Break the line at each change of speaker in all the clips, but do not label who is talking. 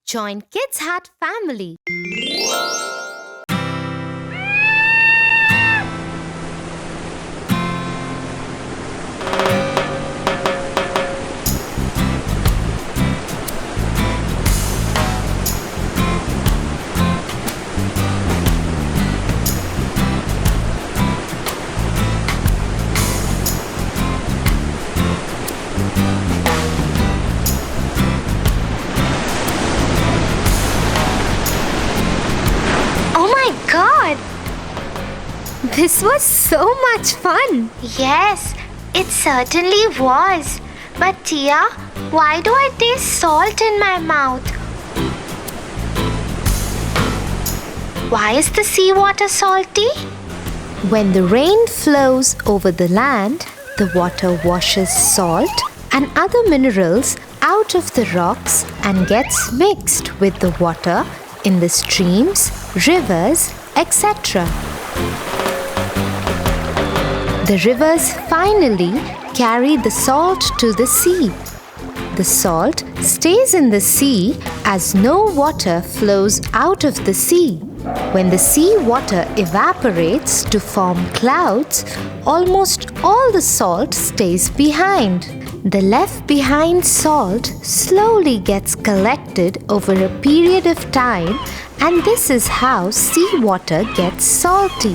Join Kids Hut family. This was so much fun.
Yes, it certainly was. But Tia, why do I taste salt in my mouth? Why is the seawater salty?
When the rain flows over the land, the water washes salt and other minerals out of the rocks and gets mixed with the water in the streams, rivers, etc. The rivers finally carry the salt to the sea. The salt stays in the sea as no water flows out of the sea. When the sea water evaporates to form clouds, almost all the salt stays behind. The left behind salt slowly gets collected over a period of time, and this is how seawater gets salty.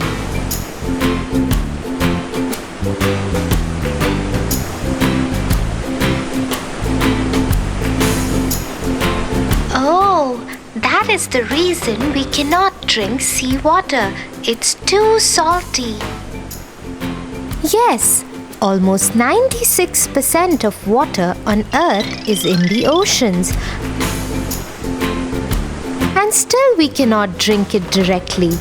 Oh, that is the reason we cannot drink seawater. It's too salty.
Yes, almost 96% of water on Earth is in the oceans. And still we cannot drink it directly.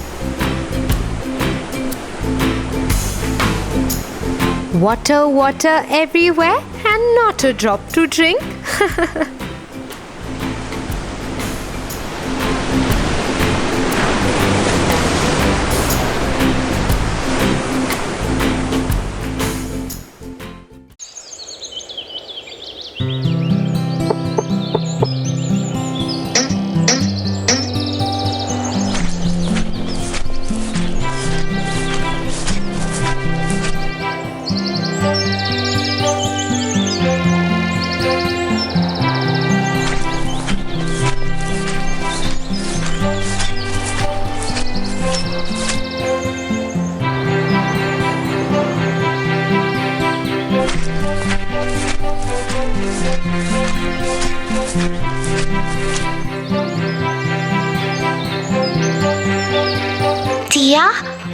Water, water everywhere and not a drop to drink.
Tia,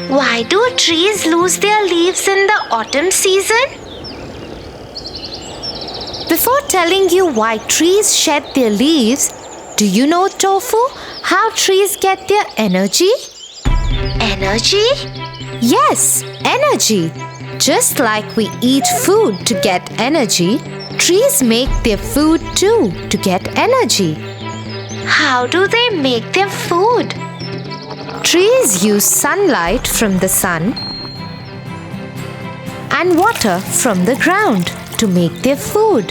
why do trees lose their leaves in the autumn season?
Before telling you why trees shed their leaves, do you know, Tofu, how trees get their energy?
Energy?
Yes, energy. Just like we eat food to get energy, trees make their food too to get energy.
How do they make their food?
Trees use sunlight from the sun and water from the ground to make their food.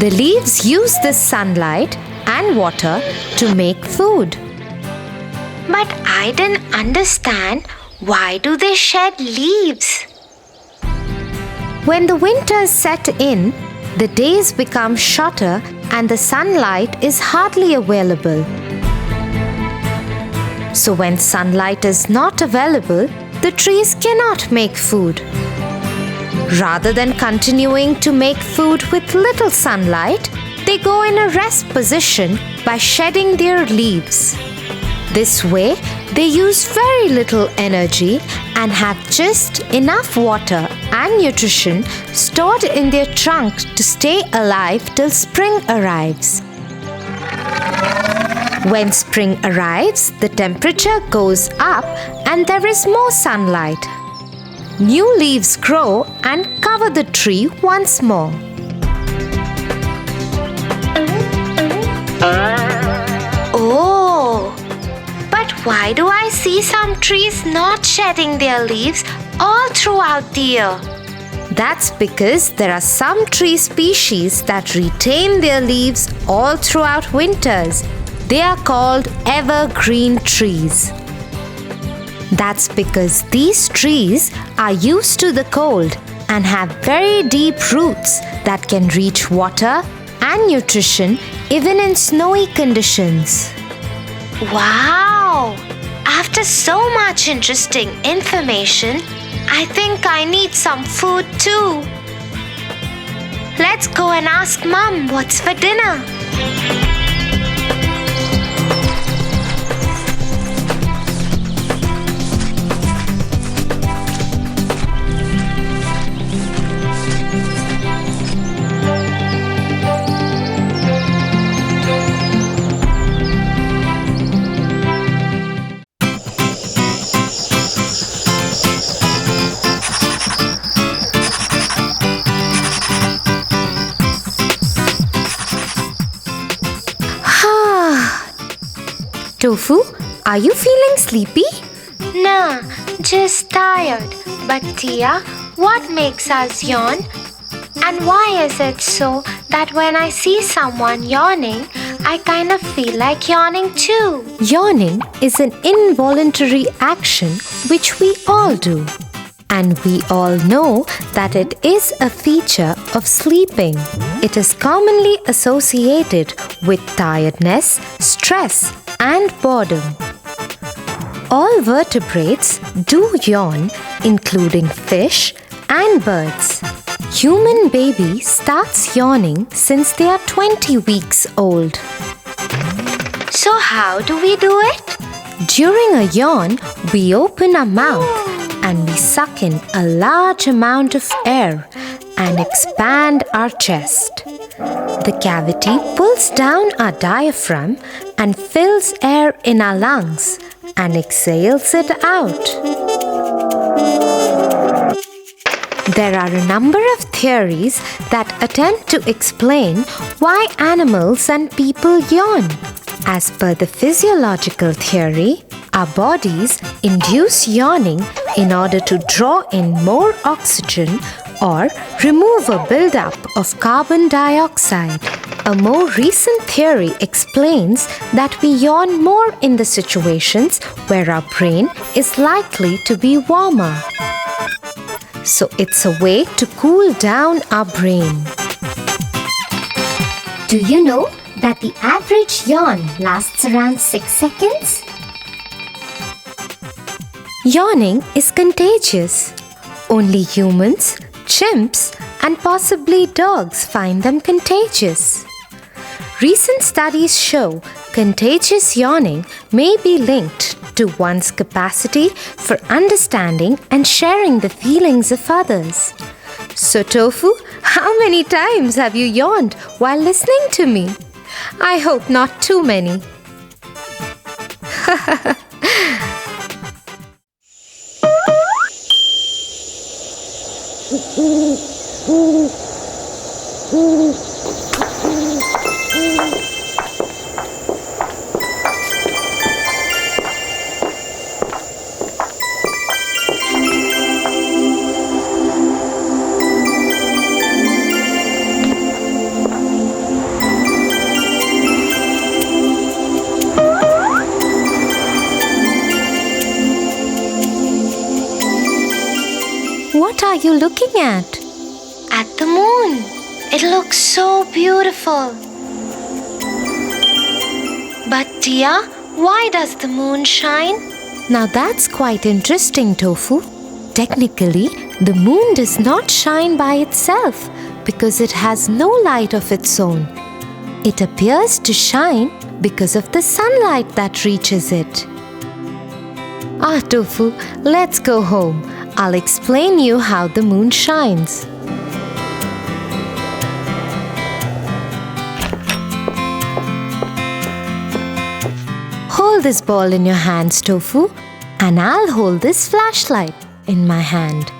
The leaves use this sunlight and water to make food.
But I didn't understand, why do they shed leaves?
When the winters set in, the days become shorter and the sunlight is hardly available. So when sunlight is not available, the trees cannot make food. Rather than continuing to make food with little sunlight, they go in a rest position by shedding their leaves. This way, they use very little energy and have just enough water and nutrition stored in their trunk to stay alive till spring arrives. When spring arrives, the temperature goes up and there is more sunlight. New leaves grow and cover the tree once more.
Oh, but why do I see some trees not shedding their leaves all throughout the year?
That's because there are some tree species that retain their leaves all throughout winters. They are called evergreen trees. That's because these trees are used to the cold and have very deep roots that can reach water and nutrition even in snowy conditions.
Wow! After so much interesting information, I think I need some food too. Let's go and ask Mom what's for dinner.
Tofu, are you feeling sleepy?
Nah, just tired. But Tia, what makes us yawn? And why is it so that when I see someone yawning, I kind of feel like yawning too?
Yawning is an involuntary action which we all do. And we all know that it is a feature of sleeping. It is commonly associated with tiredness, stress, and boredom. All vertebrates do yawn, including fish and birds. Human baby starts yawning since they are 20 weeks old.
So how do we do it?
During a yawn, we open our mouth and we suck in a large amount of air and expand our chest. The cavity pulls down our diaphragm and fills air in our lungs and exhales it out. There are a number of theories that attempt to explain why animals and people yawn. As per the physiological theory, our bodies induce yawning in order to draw in more oxygen or remove a buildup of carbon dioxide. A more recent theory explains that we yawn more in the situations where our brain is likely to be warmer. So it's a way to cool down our brain.
Do you know that the average yawn lasts around 6 seconds?
Yawning is contagious. Only humans, chimps, and possibly dogs find them contagious. Recent studies show contagious yawning may be linked to one's capacity for understanding and sharing the feelings of others. So, Tofu, how many times have you yawned while listening to me? I hope not too many. What are you looking at?
At the moon. It looks so beautiful. But Tia, why does the moon shine?
Now that's quite interesting, Tofu. Technically, the moon does not shine by itself because it has no light of its own. It appears to shine because of the sunlight that reaches it. Ah, Tofu, let's go home. I'll explain you how the moon shines. Hold this ball in your hands, Tofu, and I'll hold this flashlight in my hand.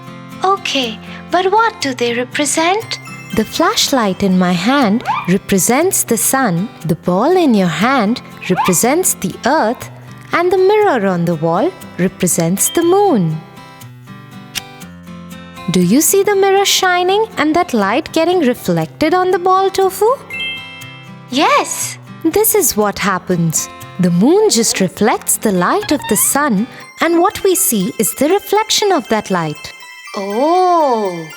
Okay, but what do they represent?
The flashlight in my hand represents the sun, the ball in your hand represents the earth, and the mirror on the wall represents the moon. Do you see the mirror shining and that light getting reflected on the ball, Tofu?
Yes.
This is what happens. The moon just reflects the light of the sun, and what we see is the reflection of that light.
Oh.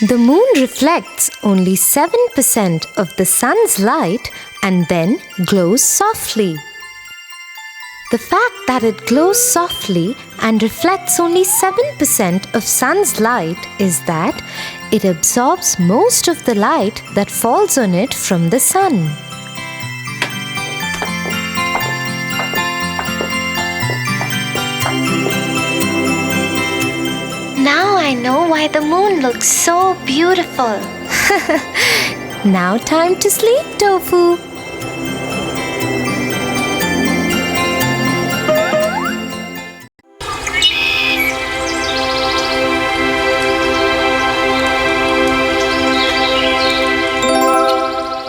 The moon reflects only 7% of the sun's light and then glows softly. The fact that it glows softly and reflects only 7% of sun's light is that it absorbs most of the light that falls on it from the sun.
Now I know why the moon looks so beautiful.
Now time to sleep, Tofu.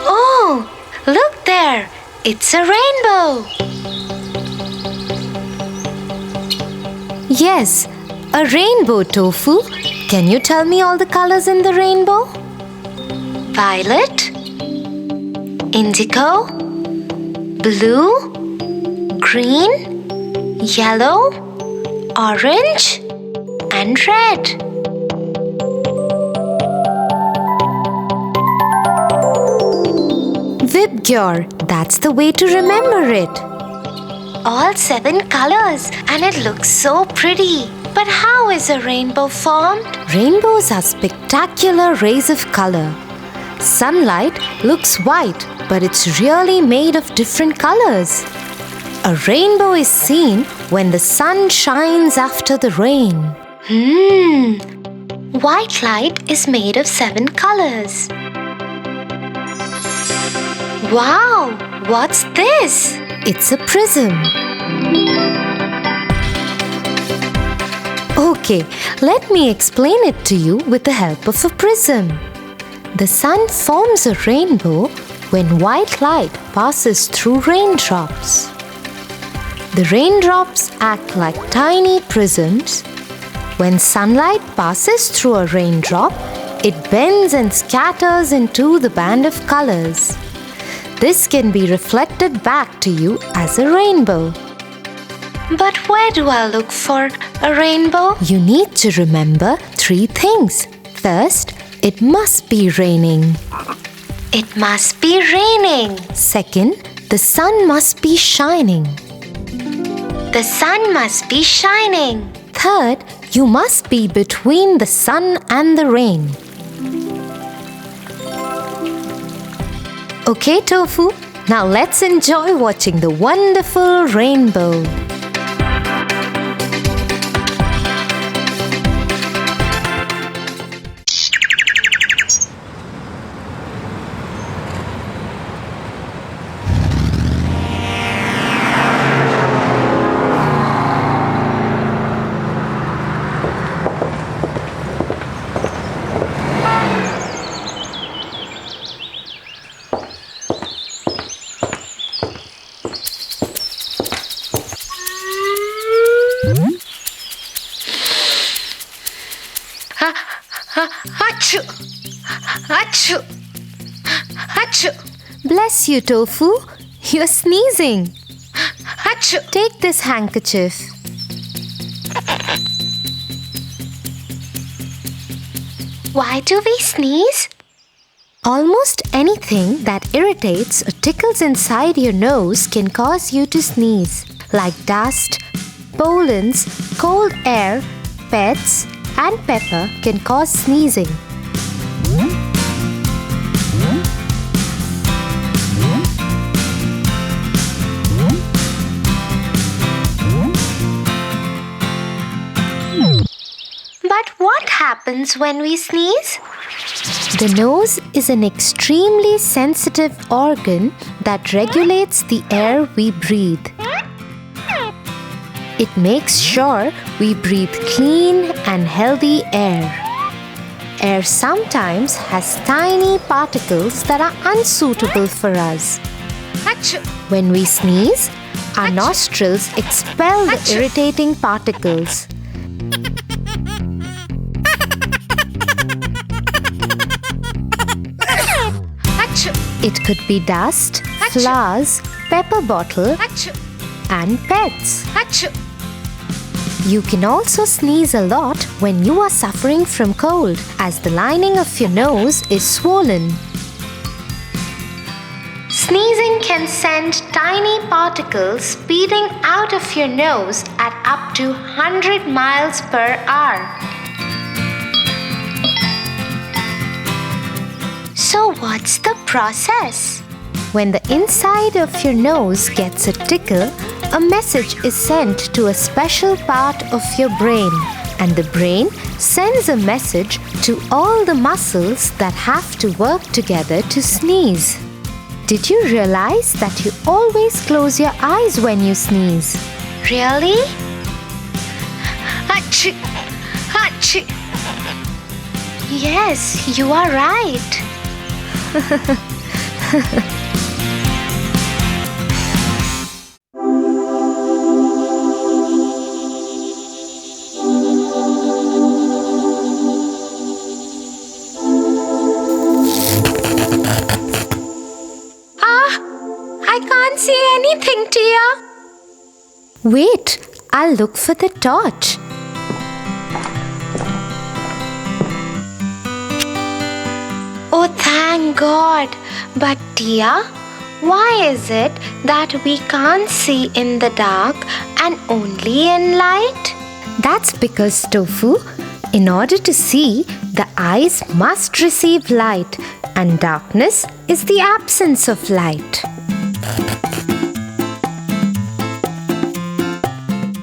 Oh, look there. It's a rainbow.
Yes, a rainbow, Tofu. Can you tell me all the colors in the rainbow?
Violet, indigo, blue, green, yellow, orange, and red.
Vibgyor, that's the way to remember it.
All 7 colors, and it looks so pretty. But how is a rainbow formed?
Rainbows are spectacular rays of color. Sunlight looks white, but it's really made of different colors. A rainbow is seen when the sun shines after the rain.
White light is made of 7 colors. Wow! What's this?
It's a prism. Okay, let me explain it to you with the help of a prism. The sun forms a rainbow when white light passes through raindrops. The raindrops act like tiny prisms. When sunlight passes through a raindrop, it bends and scatters into the band of colors. This can be reflected back to you as a rainbow.
But where do I look for a rainbow?
You need to remember 3 things. First, it must be raining.
It must be raining.
Second, the sun must be shining.
The sun must be shining.
Third, you must be between the sun and the rain. Okay, Tofu, now let's enjoy watching the wonderful rainbow.
Achoo! Achoo! Achoo!
Bless you, Tofu. You're sneezing.
Achoo!
Take this handkerchief.
Why do we sneeze?
Almost anything that irritates or tickles inside your nose can cause you to sneeze, like dust, pollens, cold air, pets, and pepper can cause sneezing.
But what happens when we sneeze?
The nose is an extremely sensitive organ that regulates the air we breathe. It makes sure we breathe clean and healthy air. Air sometimes has tiny particles that are unsuitable for us.
Achoo!
When we sneeze, our nostrils expel the
Achoo!
irritating particles. It could be dust, flowers, pepper bottle, and pets. You can also sneeze a lot when you are suffering from cold, as the lining of your nose is swollen.
Sneezing can send tiny particles speeding out of your nose at up to 100 miles per hour. So what's the process?
When the inside of your nose gets a tickle, a message is sent to a special part of your brain, and the brain sends a message to all the muscles that have to work together to sneeze. Did you realize that you always close your eyes when you sneeze?
Really? Achoo! Achoo! Yes, you are right. I can't see anything, Tia.
Wait, I'll look for the torch.
Oh, thank God. But Tia, why is it that we can't see in the dark and only in light?
That's because, Tofu, in order to see, the eyes must receive light, and darkness is the absence of light.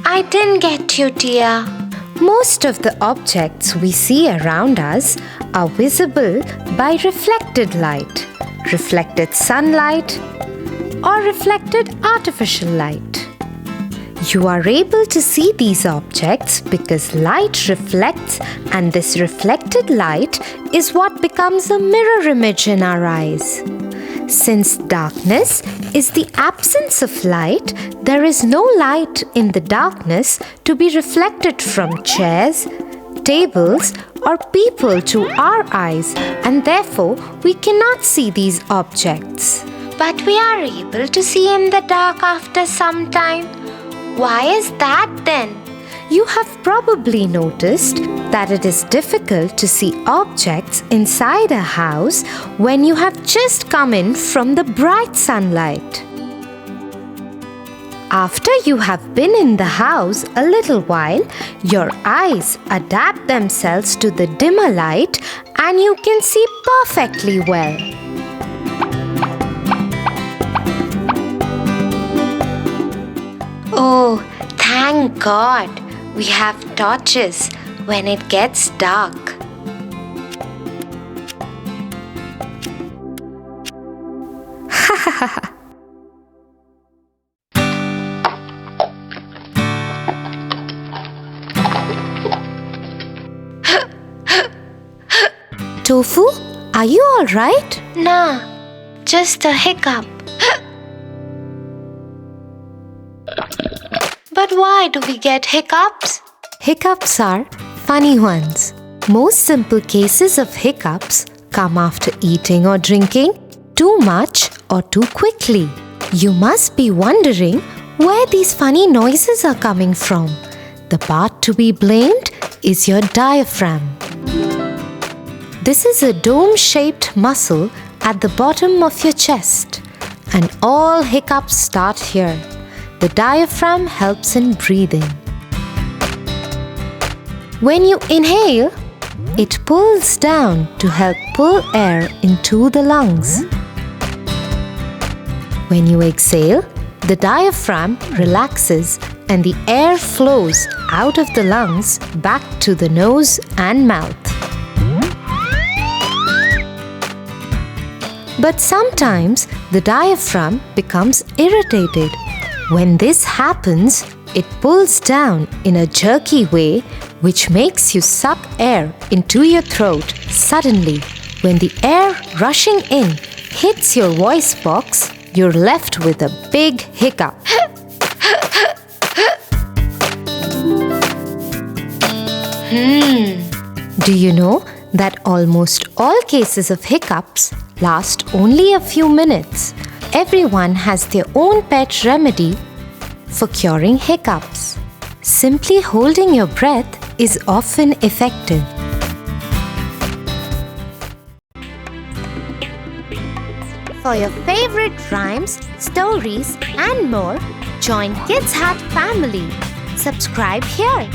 I didn't get you, Tia.
Most of the objects we see around us are visible by reflected light, reflected sunlight, or reflected artificial light. You are able to see these objects because light reflects, and this reflected light is what becomes a mirror image in our eyes. Since darkness is the absence of light, there is no light in the darkness to be reflected from chairs, tables, or people to our eyes, and therefore we cannot see these objects.
But we are able to see in the dark after some time. Why is that then?
You have probably noticed that it is difficult to see objects inside a house when you have just come in from the bright sunlight. After you have been in the house a little while, your eyes adapt themselves to the dimmer light and you can see perfectly well.
Oh, thank God. We have torches when it gets dark.
Tofu, are you alright?
Nah, just a hiccup. But why do we get hiccups?
Hiccups are funny ones. Most simple cases of hiccups come after eating or drinking too much or too quickly. You must be wondering where these funny noises are coming from. The part to be blamed is your diaphragm. This is a dome-shaped muscle at the bottom of your chest, and all hiccups start here. The diaphragm helps in breathing. When you inhale, it pulls down to help pull air into the lungs. When you exhale, the diaphragm relaxes and the air flows out of the lungs back to the nose and mouth. But sometimes the diaphragm becomes irritated. When this happens, it pulls down in a jerky way, which makes you suck air into your throat suddenly. When the air rushing in hits your voice box, you're left with a big hiccup. Do you know that almost all cases of hiccups last only a few minutes. Everyone has their own pet remedy for curing hiccups. Simply holding your breath is often effective. For your favorite rhymes, stories, and more, join Kids Hat family. Subscribe here.